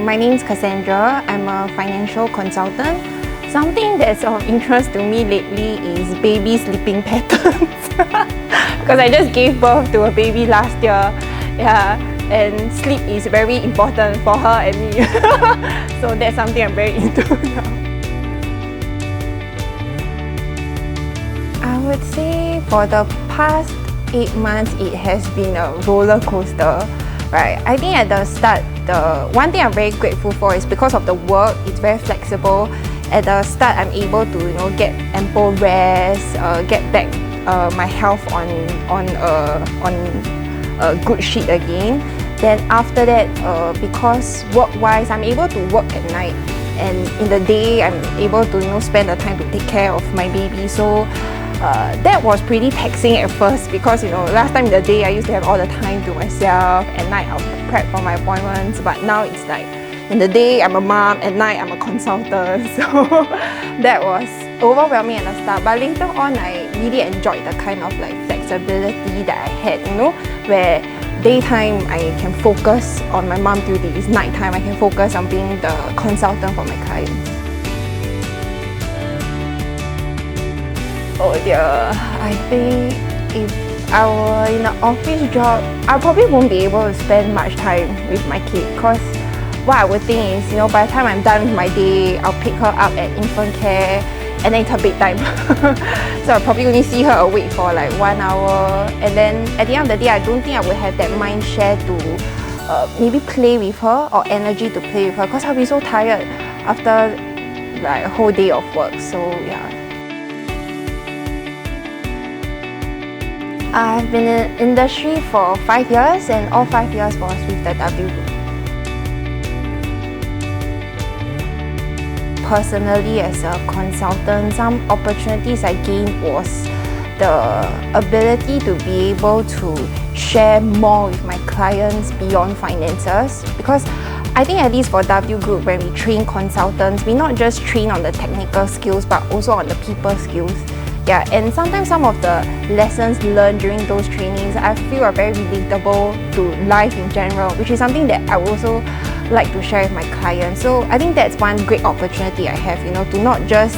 my name is Cassandra. I'm a financial consultant. Something that's of interest to me lately is baby sleeping patterns. Because I just gave birth to a baby last year. Yeah, and sleep is very important for her and me. So that's something I'm very into now. I would say for the past 8 months, it has been a roller coaster. Right. I think at the start, the one thing I'm very grateful for is because of the work, it's very flexible. At the start, I'm able to get ample rest, get back my health on a good sheet again. Then after that, because work-wise, I'm able to work at night, and in the day, I'm able to spend the time to take care of my baby. So that was pretty taxing at first because last time in the day I used to have all the time to myself. At night I'll prep for my appointments, but now it's like in the day I'm a mom, at night I'm a consultant. So that was overwhelming at the start, but later on I really enjoyed the kind of flexibility that I had, where daytime I can focus on my mom duties, nighttime I can focus on being the consultant for my clients. Oh dear, I think if I were in an office job, I probably won't be able to spend much time with my kid, because what I would think is, by the time I'm done with my day, I'll pick her up at infant care and then it's her bedtime. So I'll probably only see her awake for 1 hour, and then at the end of the day, I don't think I would have that mind share to maybe play with her or energy to play with her, because I'll be so tired after a whole day of work. So yeah. I've been in the industry for 5 years, and all 5 years was with the W Group. Personally, as a consultant, some opportunities I gained was the ability to be able to share more with my clients beyond finances, because I think at least for W Group, when we train consultants, we not just train on the technical skills but also on the people skills. Yeah, and sometimes some of the lessons learned during those trainings I feel are very relatable to life in general, which is something that I also like to share with my clients. So I think that's one great opportunity I have, to not just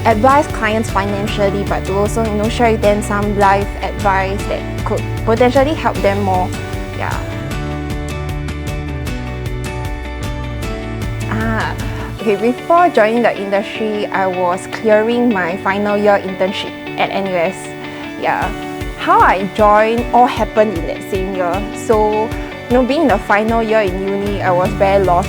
advise clients financially, but to also share with them some life advice that could potentially help them more. Yeah. Okay, before joining the industry, I was clearing my final year internship at NUS. Yeah, how I joined all happened in that same year. So, being in the final year in uni, I was very lost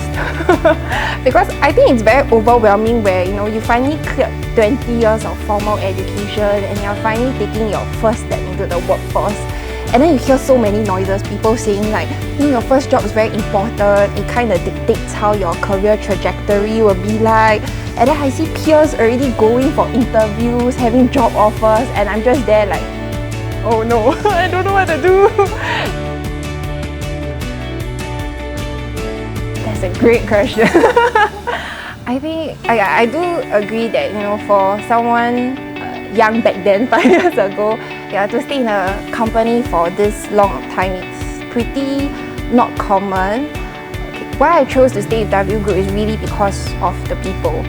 because I think it's very overwhelming where you finally cleared 20 years of formal education and you're finally taking your first step into the workforce. And then you hear so many noises, people saying your first job is very important, it kind of dictates how your career trajectory will be like. And then I see peers already going for interviews, having job offers, and I'm just there oh no, I don't know what to do. That's a great question. I think I do agree that for someone young back then, 5 years ago, to stay in a company for this long of time, it's pretty not common. Why I chose to stay with W Group is really because of the people.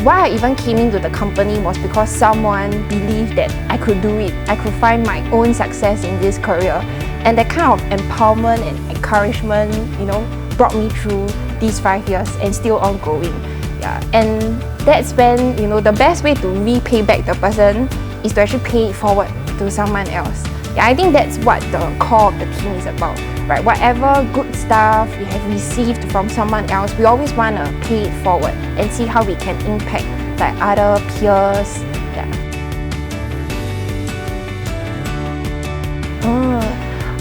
Why I even came into the company was because someone believed that I could do it. I could find my own success in this career. And that kind of empowerment and encouragement, brought me through these 5 years and still ongoing. Yeah. And that's when, the best way to repay back the person is to actually pay it forward to someone else. Yeah, I think that's what the core of the team is about, right? Whatever good stuff we have received from someone else, we always want to pay it forward and see how we can impact other peers. Yeah.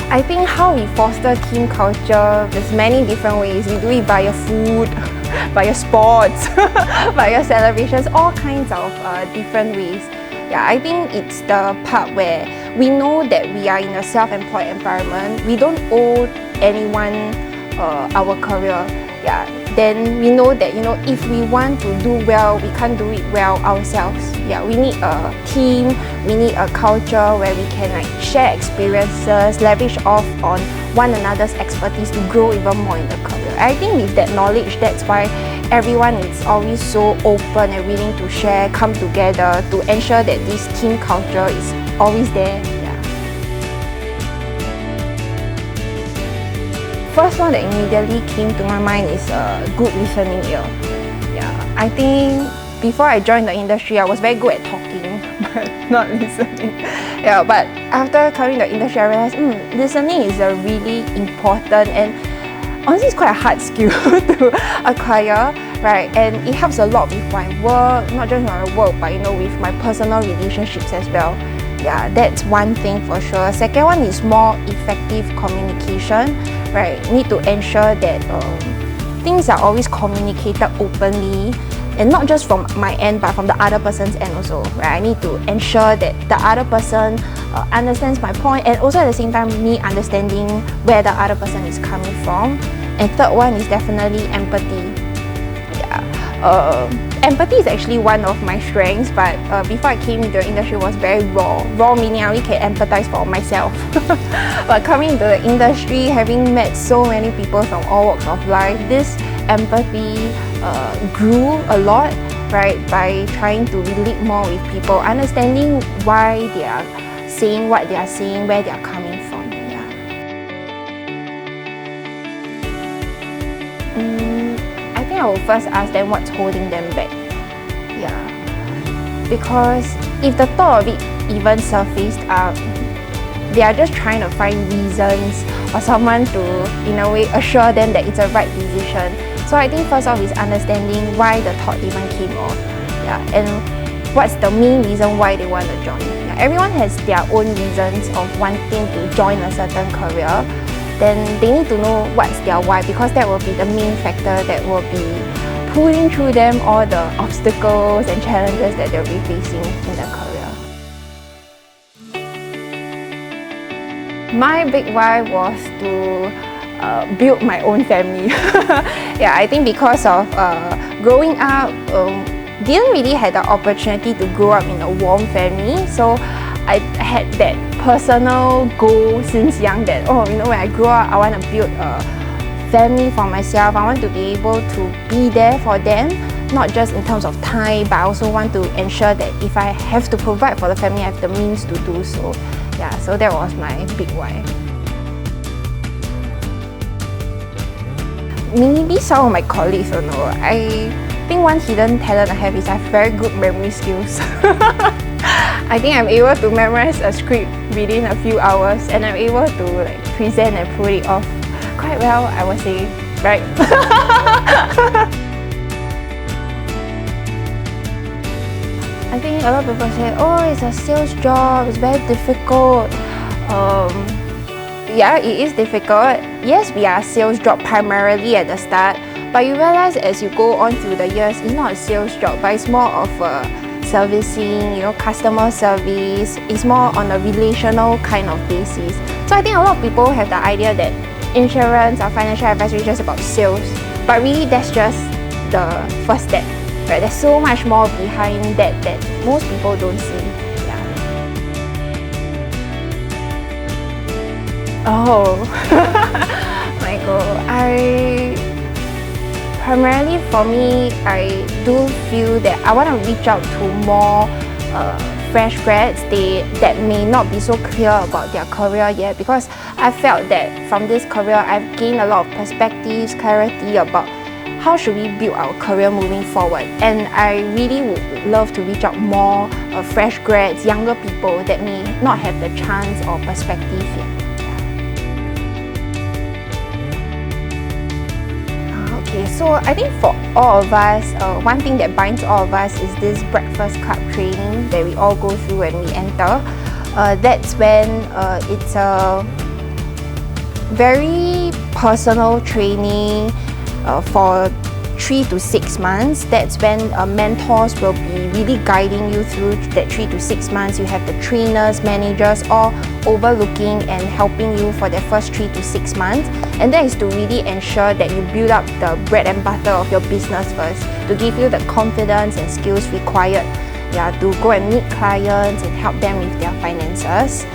I think how we foster team culture, there's many different ways. We do it via food, via sports, via celebrations, all kinds of different ways. Yeah, I think it's the part where we know that we are in a self-employed environment. We don't owe anyone our career. Yeah, then we know that if we want to do well, we can't do it well ourselves. Yeah, we need a team, we need a culture where we can share experiences, leverage off on one another's expertise to grow even more in the career. I think with that knowledge, that's why everyone is always so open and willing to share, come together to ensure that this team culture is always there. Yeah. First one that immediately came to my mind is a good listening ear. Yeah, I think before I joined the industry, I was very good at talking, but not listening. Yeah, but after coming to the industry, I realized listening is a really important and honestly it's quite a hard skill to acquire, right? And it helps a lot with my work, not just my work, but with my personal relationships as well. Yeah, that's one thing for sure. Second one is more effective communication, right? Need to ensure that things are always communicated openly, and not just from my end but from the other person's end also, right? I need to ensure that the other person understands my point, and also at the same time me understanding where the other person is coming from. And third one is definitely empathy. Yeah, empathy is actually one of my strengths, but before I came into the industry, it was very raw meaning I only can empathize for myself. But coming into the industry, having met so many people from all walks of life, this empathy grew a lot, right? By trying to relate more with people, understanding why they are saying what they are saying, where they are coming from. Yeah. I think I will first ask them what's holding them back. Yeah, because if the thought of it even surfaced up, they are just trying to find reasons or someone to, in a way, assure them that it's a right decision. So I think first off is understanding why the thought even came off. Yeah, and what's the main reason why they want to join. Yeah, everyone has their own reasons of wanting to join a certain career. Then they need to know what's their why, because that will be the main factor that will be pulling through them all the obstacles and challenges that they'll be facing in their career. My big why was to build my own family. Yeah, I think because of growing up, didn't really have the opportunity to grow up in a warm family, so I had that personal goal since young that when I grow up, I want to build a family for myself. I want to be able to be there for them, not just in terms of time, but I also want to ensure that if I have to provide for the family, I have the means to do so. Yeah, so that was my big why. Maybe some of my colleagues don't know. I think one hidden talent I have is I have very good memory skills. I think I'm able to memorize a script within a few hours, and I'm able to present and pull it off quite well, I would say, right? I think a lot of people say, oh, it's a sales job, it's very difficult. Yeah, it is difficult. Yes, we are a sales job primarily at the start, but you realize as you go on through the years, it's not a sales job, but it's more of a servicing, customer service. It's more on a relational kind of basis. So I think a lot of people have the idea that insurance or financial advisory is just about sales, but really that's just the first step, right? There's so much more behind that most people don't see. Oh, my God. Primarily for me, I do feel that I want to reach out to more fresh grads that may not be so clear about their career yet, because I felt that from this career, I've gained a lot of perspectives, clarity about how should we build our career moving forward. And I really would love to reach out more fresh grads, younger people that may not have the chance or perspective yet. Okay, so I think for all of us, one thing that binds all of us is this breakfast club training that we all go through when we enter. That's when it's a very personal training for 3 to 6 months. That's when mentors will be really guiding you through that 3 to 6 months. You have the trainers, managers, all overlooking and helping you for the first 3 to 6 months. And that is to really ensure that you build up the bread and butter of your business first, to give you the confidence and skills required to go and meet clients and help them with their finances.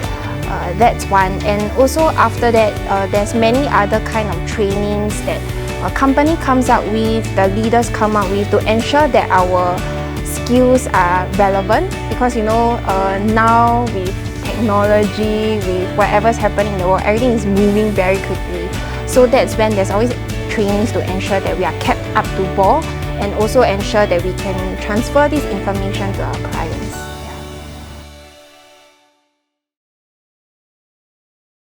That's one. And also after that, there's many other kind of trainings that a company comes up with, the leaders come up with to ensure that our skills are relevant. Because now with technology, with whatever's happening in the world, everything is moving very quickly. So that's when there's always trainings to ensure that we are kept up to ball and also ensure that we can transfer this information to our clients.